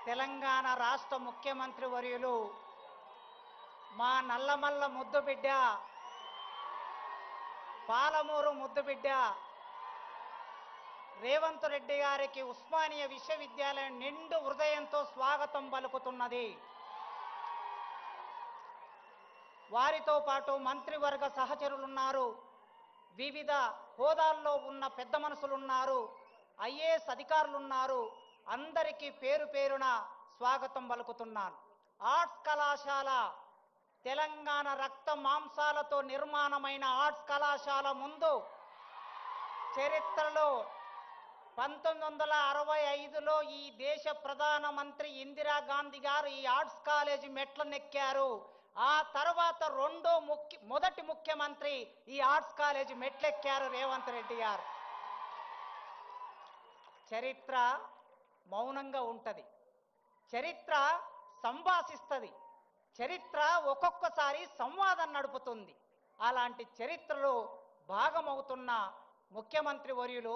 తెలంగాణ రాష్ట్ర ముఖ్యమంత్రి వర్యులు మా నల్లమల్ల ముద్దుబిడ్డ, పాలమూరు ముద్దుబిడ్డ రేవంత్ రెడ్డి గారికి ఉస్మానియా విశ్వవిద్యాలయం నిండు హృదయంతో స్వాగతం పలుకుతున్నది. వారితో పాటు మంత్రివర్గ సహచరులున్నారు, వివిధ హోదాల్లో ఉన్న పెద్ద మనుషులున్నారు, ఐఏఎస్ అధికారులున్నారు. అందరికీ పేరు పేరున స్వాగతం పలుకుతున్నాను. ఆర్ట్స్ కళాశాల తెలంగాణ రక్త మాంసాలతో నిర్మాణమైన ఆర్ట్స్ కళాశాల ముందు చరిత్రలో 1965లో ఈ దేశ ప్రధానమంత్రి ఇందిరాగాంధీ గారు ఈ ఆర్ట్స్ కాలేజీ మెట్లనెక్కారు. ఆ తర్వాత మొదటి ముఖ్యమంత్రి ఈ ఆర్ట్స్ కాలేజీ మెట్లెక్కారు రేవంత్ రెడ్డి గారు. చరిత్ర మౌనంగా ఉంటది, చరిత్ర సంభాషిస్తుంది, చరిత్ర ఒక్కొక్కసారి సంవాదం నడుపుతుంది. అలాంటి చరిత్రలో భాగమవుతున్న ముఖ్యమంత్రి వర్యులు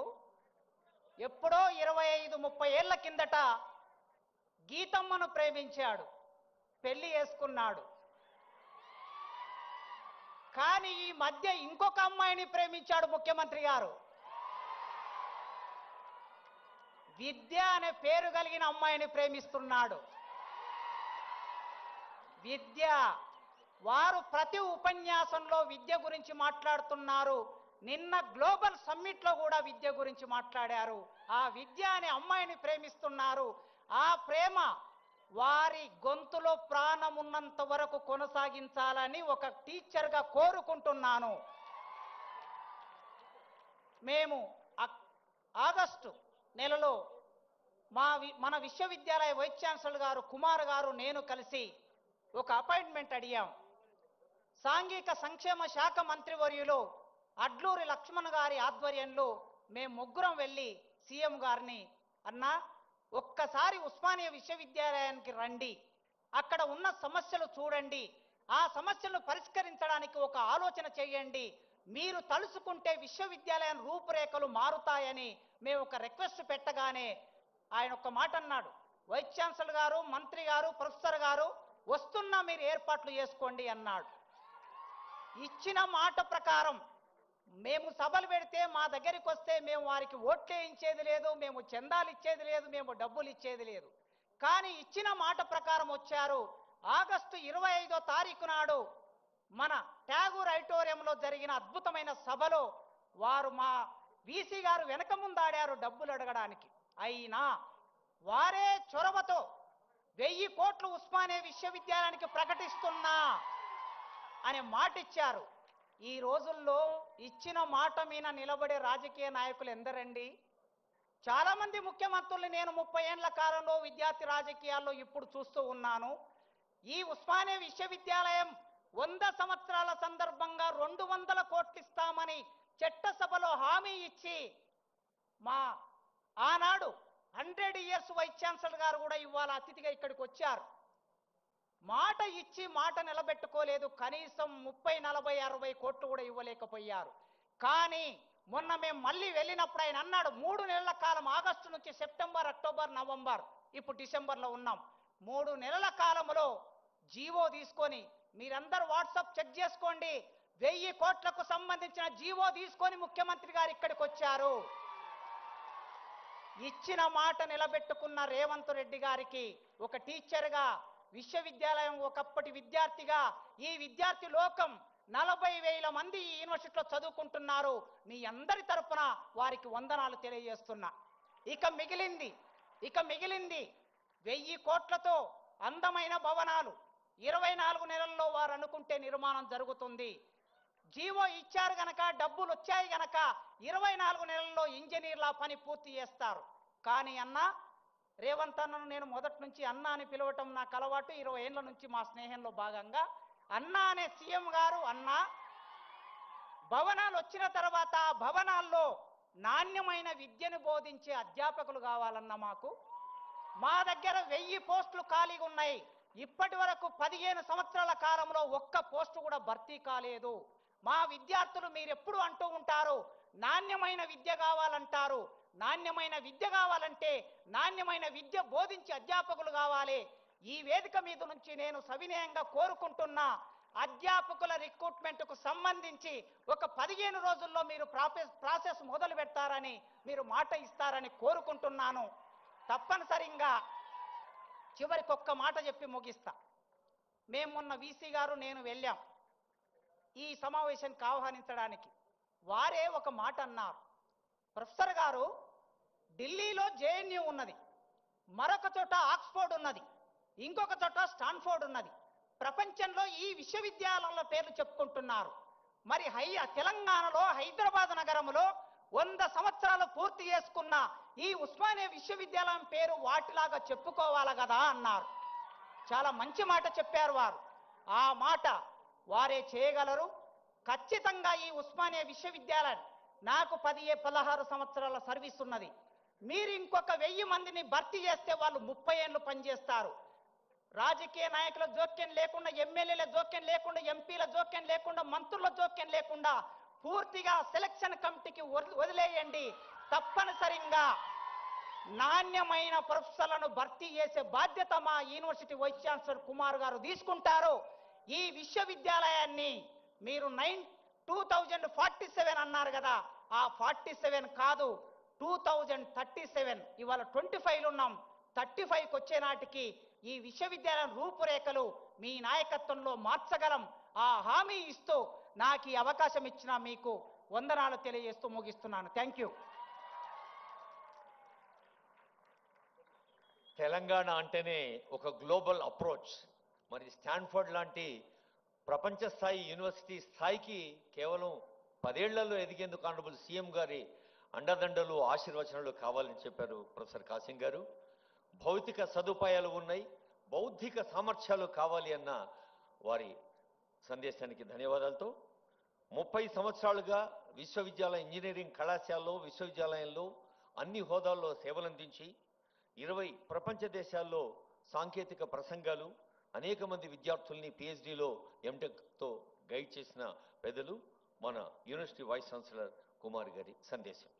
ఎప్పుడో 25-30 ఏళ్ల కిందట గీతమ్మను ప్రేమించాడు, పెళ్లి చేసుకున్నాడు. కానీ ఈ మధ్య ఇంకొక అమ్మాయిని ప్రేమించాడు ముఖ్యమంత్రి గారు. విద్య అనే పేరు కలిగిన అమ్మాయిని ప్రేమిస్తున్నాడు. విద్య, వారు ప్రతి ఉపన్యాసంలో విద్య గురించి మాట్లాడుతున్నారు. నిన్న గ్లోబల్ సమ్మిట్లో కూడా విద్య గురించి మాట్లాడారు. ఆ విద్య అనే అమ్మాయిని ప్రేమిస్తున్నారు. ఆ ప్రేమ వారి గొంతులో ప్రాణం ఉన్నంత వరకు కొనసాగించాలని ఒక టీచర్గా కోరుకుంటున్నాను. మేము ఆగస్టు నెలలో మన విశ్వవిద్యాలయ వైస్ ఛాన్సలర్ గారు కుమార్ గారు నేను కలిసి ఒక అపాయింట్మెంట్ అడిగాం. సాంఘిక సంక్షేమ శాఖ మంత్రివర్యులు అడ్లూరి లక్ష్మణ్ గారి ఆధ్వర్యంలో మేము ముగ్గురం వెళ్ళి సీఎం గారిని, అన్నా ఒక్కసారి ఉస్మానియా విశ్వవిద్యాలయానికి రండి, అక్కడ ఉన్న సమస్యలు చూడండి, ఆ సమస్యలను పరిష్కరించడానికి ఒక ఆలోచన చేయండి, మీరు తలుసుకుంటే విశ్వవిద్యాలయం రూపురేఖలు మారుతాయని మేము ఒక రిక్వెస్ట్ పెట్టగానే ఆయన ఒక్క మాట అన్నాడు, వైస్ ఛాన్సలర్ గారు, మంత్రి గారు, ప్రొఫెసర్ గారు వస్తున్నా, మీరు ఏర్పాట్లు చేసుకోండి అన్నాడు. ఇచ్చిన మాట ప్రకారం మేము సభలు పెడితే మా దగ్గరికి వస్తే మేము వారికి ఓట్లే ఇచ్చేది లేదు, మేము చందాలు ఇచ్చేది లేదు, మేము డబ్బులు ఇచ్చేది లేదు. కానీ ఇచ్చిన మాట ప్రకారం వచ్చారు. ఆగస్టు 25వ తారీఖు నాడు మన ట్యాగూర్ ఆడిటోరియంలో జరిగిన అద్భుతమైన సభలో వారు మా వీసీ గారు వెనక ముందాడారు డబ్బులు అడగడానికి. అయినా వారే చొరవతో 1000 కోట్లు ఉస్మానియా విశ్వవిద్యాలయానికి ప్రకటిస్తున్నా అనే మాట ఇచ్చారు. ఈ రోజుల్లో ఇచ్చిన మాట మీద నిలబడే రాజకీయ నాయకులు ఎందరండి? చాలా మంది ముఖ్యమంత్రులు నేను 30 ఏళ్ల కాలంలో విద్యార్థి రాజకీయాల్లో ఇప్పుడు చూస్తూ ఉన్నాను. ఈ ఉస్మానియా విశ్వవిద్యాలయం 100 సంవత్సరాల సందర్భంగా 200 కోట్లు ఇస్తామని చట్టసభలో హామీ ఇచ్చి మా ఆనాడు 100 ఇయర్స్ వైస్ ఛాన్సలర్ గారు కూడా ఇవాళ అతిథిగా ఇక్కడికి వచ్చారు. మాట ఇచ్చి మాట నిలబెట్టుకోలేదు. కనీసం 30, 40, 60 కోట్లు కూడా ఇవ్వలేకపోయారు. కానీ మొన్న మేము మళ్ళీ వెళ్ళినప్పుడు ఆయన అన్నాడు, 3 నెలల కాలం, ఆగస్టు నుంచి సెప్టెంబర్, అక్టోబర్, నవంబర్, ఇప్పుడు డిసెంబర్లో ఉన్నాం, 3 నెలల కాలంలో జీవో తీసుకొని, మీరందరూ వాట్సాప్ చెక్ చేసుకోండి, 1000 కోట్లకు సంబంధించిన జీవో తీసుకొని ముఖ్యమంత్రి గారు ఇక్కడికి వచ్చారు. ఇచ్చిన మాట నిలబెట్టుకున్న రేవంత్ రెడ్డి గారికి ఒక టీచర్గా, విశ్వవిద్యాలయం ఒకప్పటి విద్యార్థిగా, ఈ విద్యార్థి లోకం 40,000 మంది ఈ యూనివర్సిటీలో చదువుకుంటున్నారు. మీ అందరి తరపున వారికి వందనాలు తెలియజేస్తున్నా. ఇక మిగిలింది 1000 కోట్లతో అందమైన భవనాలు 24 నెలల్లో వారు అనుకుంటే నిర్మాణం జరుగుతుంది. జీవో ఇచ్చారు గనక, డబ్బులు వచ్చాయి గనక 24 నెలల్లో ఇంజనీర్ల పని పూర్తి చేస్తారు. కానీ అన్నా రేవంత్ అన్నను నేను మొదటి నుంచి అన్నా అని పిలవటం నాకు అలవాటు. 20 ఏళ్ల నుంచి మా స్నేహంలో భాగంగా అన్నా అనే సీఎం గారు, అన్నా భవనాలు వచ్చిన తర్వాత ఆ భవనాల్లో నాణ్యమైన విద్యను బోధించే అధ్యాపకులు కావాలన్నా మాకు. మా దగ్గర 1000 పోస్టులు ఖాళీగా ఉన్నాయి. ఇప్పటి వరకు 15 సంవత్సరాల కాలంలో ఒక్క పోస్టు కూడా భర్తీ కాలేదు. మా విద్యార్థులు మీరు ఎప్పుడు అంటూ ఉంటారు, నాణ్యమైన విద్య కావాలంటారు. నాణ్యమైన విద్య కావాలంటే నాణ్యమైన విద్య బోధించే అధ్యాపకులు కావాలి. ఈ వేదిక మీద నుంచి నేను సవినయంగా కోరుకుంటున్నా, అధ్యాపకుల రిక్రూట్మెంట్కు సంబంధించి ఒక 15 రోజుల్లో మీరు ప్రాసెస్ మొదలు పెడతారని మీరు మాట ఇస్తారని కోరుకుంటున్నాను. తప్పనిసరిగా చివరికి ఒక్క మాట చెప్పి ముగిస్తా. మేము మొన్న వీసీ గారు నేను వెళ్ళాం ఈ సమావేశానికి ఆహ్వానించడానికి. వారే ఒక మాట అన్నారు, ప్రొఫెసర్ గారు ఢిల్లీలో జేఎన్యూ ఉన్నది, మరొక చోట ఆక్స్ఫోర్డ్ ఉన్నది, ఇంకొక చోట స్టాన్ఫోర్డ్ ఉన్నది. ప్రపంచంలో ఈ విశ్వవిద్యాలయాల పేర్లు చెప్పుకుంటున్నారు. మరి తెలంగాణలో హైదరాబాద్ నగరంలో 100 సంవత్సరాలు పూర్తి చేసుకున్న ఈ ఉస్మానియా విశ్వవిద్యాలయం పేరు వాటిలాగా చెప్పుకోవాలి కదా అన్నారు. చాలా మంచి మాట చెప్పారు వారు. ఆ మాట వారే చేయగలరు. ఖచ్చితంగా ఈ ఉస్మానియా విశ్వవిద్యాలయం నాకు 16 సంవత్సరాల సర్వీస్ ఉన్నది. మీరు ఇంకొక 1000 మందిని భర్తీ చేస్తే వాళ్ళు 30 ఏళ్ళు పనిచేస్తారు. రాజకీయ నాయకుల జోక్యం లేకుండా, ఎమ్మెల్యేల జోక్యం లేకుండా, ఎంపీల జోక్యం లేకుండా, మంత్రుల జోక్యం లేకుండా పూర్తిగా సెలక్షన్ కమిటీకి వదిలేయండి. తప్పనిసరిగా నాణ్యమైన ప్రొఫెసర్లను భర్తీ చేసే బాధ్యత మా యూనివర్సిటీ వైస్ ఛాన్సలర్ కుమార్ గారు తీసుకుంటారు. ఈ విశ్వవిద్యాలయాన్ని మీరు 2047 అన్నారు కదా, ఆ 47 కాదు 2037. ఇవాళ 25 ఉన్నాం, 35కి వచ్చే నాటికి ఈ విశ్వవిద్యాలయం రూపురేఖలు మీ నాయకత్వంలో మార్చగలం. ఆ హామీ ఇస్తూ నాకు ఈ అవకాశం ఇచ్చిన మీకు వందనాలు తెలియజేస్తూ ముగిస్తున్నాను. Thank you. తెలంగాణ అంటేనే ఒక గ్లోబల్ అప్రోచ్. మరి స్టాన్ఫోర్డ్ లాంటి ప్రపంచ స్థాయి యూనివర్సిటీ స్థాయికి కేవలం 10 ఏళ్లలో ఎదిగేందుకు ఆనరబుల్ సీఎం గారి అండదండలు ఆశీర్వచనాలు కావాలని చెప్పారు ప్రొఫెసర్ కాసిం గారు. భౌతిక సదుపాయాలు ఉన్నాయి, బౌద్ధిక సామర్థ్యాలు కావాలి అన్న వారి సందేశానికి ధన్యవాదాలతో 30 సంవత్సరాలుగా విశ్వవిద్యాలయ ఇంజనీరింగ్ కళాశాలలో విశ్వవిద్యాలయంలో అన్ని హోదాల్లో సేవలందించి 20 ప్రపంచ దేశాల్లో సాంకేతిక ప్రసంగాలు, అనేక మంది విద్యార్థుల్ని పిహెచ్డిలో ఎంటెక్తో గైడ్ చేసిన పెద్దలు మన యూనివర్సిటీ వైస్ ఛాన్సలర్ కుమార్ గారి సందేశం.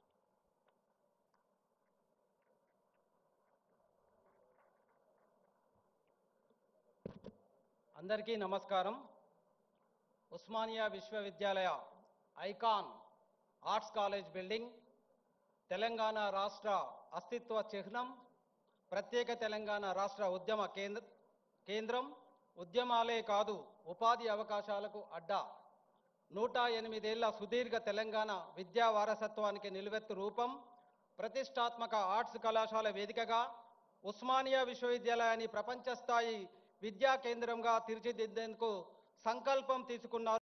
అందరికీ నమస్కారం. ఉస్మానియా విశ్వవిద్యాలయ icon arts college building Telangana రాష్ట్ర అస్తిత్వ చిహ్నం, ప్రత్యేక తెలంగాణ రాష్ట్ర ఉద్యమ కేంద్రం, ఉద్యమాలే కాదు ఉపాధి అవకాశాలకు అడ్డా, 108 ఏళ్ల సుదీర్ఘ తెలంగాణ విద్యా వారసత్వానికి నిలువెత్తు రూపం, ప్రతిష్టాత్మక ఆర్ట్స్ కళాశాల వేదికగా ఉస్మానియా విశ్వవిద్యాలయాన్ని ప్రపంచ స్థాయి విద్యా కేంద్రంగా తీర్చిదిద్దేందుకు సంకల్పం తీసుకున్నారు.